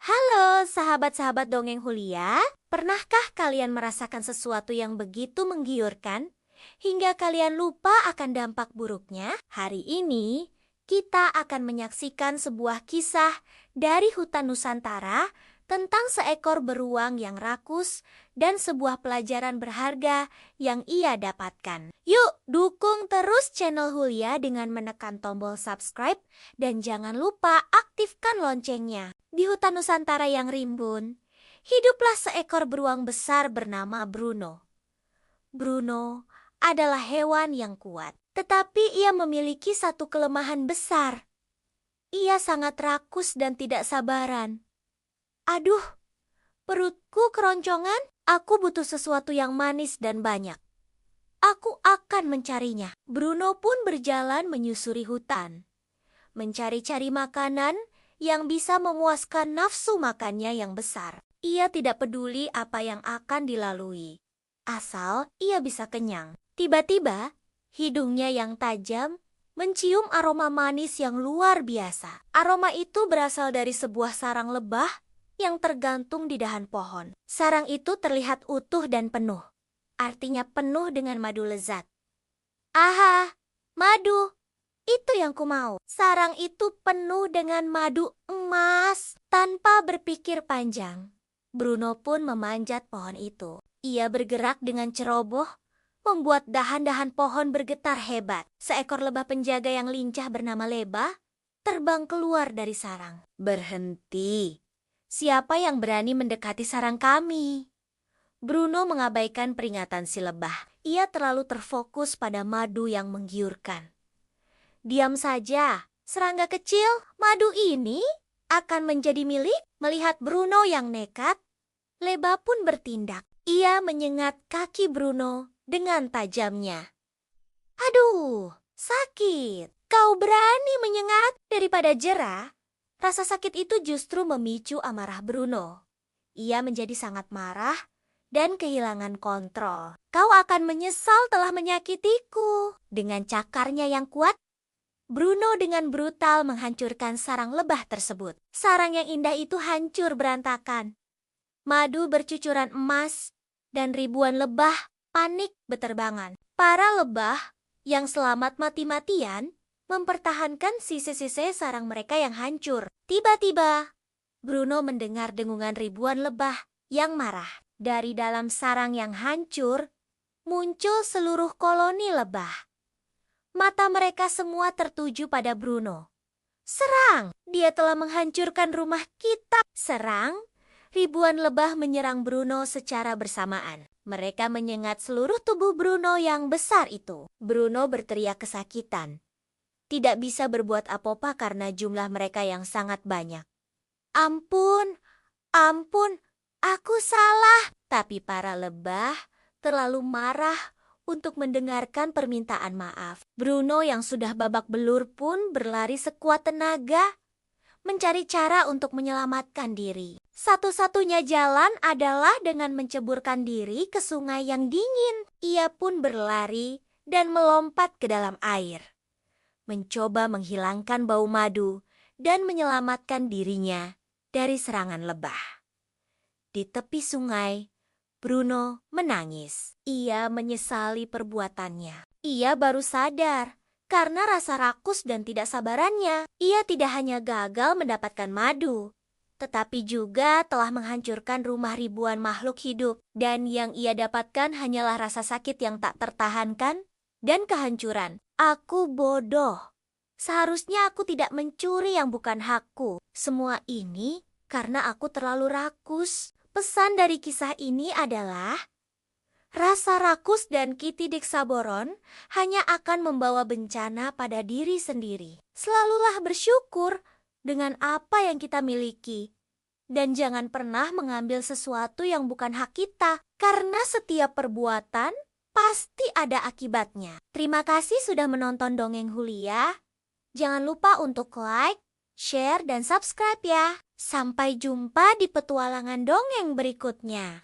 Halo sahabat-sahabat dongeng Hulia, pernahkah kalian merasakan sesuatu yang begitu menggiurkan hingga kalian lupa akan dampak buruknya? Hari ini kita akan menyaksikan sebuah kisah dari hutan Nusantara tentang seekor beruang yang rakus dan sebuah pelajaran berharga yang ia dapatkan. Yuk, dukung terus channel Hulia dengan menekan tombol subscribe dan jangan lupa aktifkan loncengnya. Di hutan Nusantara yang rimbun, hiduplah seekor beruang besar bernama Bruno. Bruno adalah hewan yang kuat, tetapi ia memiliki satu kelemahan besar. Ia sangat rakus dan tidak sabaran. Aduh, perutku keroncongan, aku butuh sesuatu yang manis dan banyak. Aku akan mencarinya. Bruno pun berjalan menyusuri hutan, mencari-cari makanan yang bisa memuaskan nafsu makannya yang besar. Ia tidak peduli apa yang akan dilalui, asal ia bisa kenyang. Tiba-tiba, hidungnya yang tajam mencium aroma manis yang luar biasa. Aroma itu berasal dari sebuah sarang lebah yang tergantung di dahan pohon. Sarang itu terlihat utuh dan penuh, artinya penuh dengan madu lezat. Aha, madu! Itu yang ku mau. Sarang itu penuh dengan madu emas. Tanpa berpikir panjang, Bruno pun memanjat pohon itu. Ia bergerak dengan ceroboh, membuat dahan-dahan pohon bergetar hebat. Seekor lebah penjaga yang lincah bernama Lebah terbang keluar dari sarang. Berhenti. Siapa yang berani mendekati sarang kami? Bruno mengabaikan peringatan si lebah. Ia terlalu terfokus pada madu yang menggiurkan. Diam saja, serangga kecil. Madu ini akan menjadi milik. Melihat Bruno yang nekat, Lebah pun bertindak. Ia menyengat kaki Bruno dengan tajamnya. Aduh, sakit. Kau berani menyengat? Daripada jera, rasa sakit itu justru memicu amarah Bruno. Ia menjadi sangat marah dan kehilangan kontrol. Kau akan menyesal telah menyakitiku. Dengan cakarnya yang kuat, Bruno dengan brutal menghancurkan sarang lebah tersebut. Sarang yang indah itu hancur berantakan. Madu bercucuran emas dan ribuan lebah panik beterbangan. Para lebah yang selamat mati-matian mempertahankan sisa-sisa sarang mereka yang hancur. Tiba-tiba, Bruno mendengar dengungan ribuan lebah yang marah. Dari dalam sarang yang hancur, muncul seluruh koloni lebah. Mata mereka semua tertuju pada Bruno. Serang! Dia telah menghancurkan rumah kita. Serang! Ribuan lebah menyerang Bruno secara bersamaan. Mereka menyengat seluruh tubuh Bruno yang besar itu. Bruno berteriak kesakitan. Tidak bisa berbuat apa-apa karena jumlah mereka yang sangat banyak. Ampun, ampun, aku salah. Tapi para lebah terlalu marah untuk mendengarkan permintaan maaf. Bruno yang sudah babak belur pun berlari sekuat tenaga, mencari cara untuk menyelamatkan diri. Satu-satunya jalan adalah dengan menceburkan diri ke sungai yang dingin. Ia pun berlari dan melompat ke dalam air, mencoba menghilangkan bau madu dan menyelamatkan dirinya dari serangan lebah. Di tepi sungai, Bruno menangis. Ia menyesali perbuatannya. Ia baru sadar karena rasa rakus dan tidak sabarannya. Ia tidak hanya gagal mendapatkan madu, tetapi juga telah menghancurkan rumah ribuan makhluk hidup. Dan yang ia dapatkan hanyalah rasa sakit yang tak tertahankan dan kehancuran. Aku bodoh. Seharusnya aku tidak mencuri yang bukan hakku. Semua ini karena aku terlalu rakus. Pesan dari kisah ini adalah, rasa rakus dan kitidik saboron hanya akan membawa bencana pada diri sendiri. Selalulah bersyukur dengan apa yang kita miliki. Dan jangan pernah mengambil sesuatu yang bukan hak kita. Karena setiap perbuatan pasti ada akibatnya. Terima kasih sudah menonton Dongeng Hulia. Jangan lupa untuk like, share, dan subscribe ya. Sampai jumpa di petualangan dongeng berikutnya.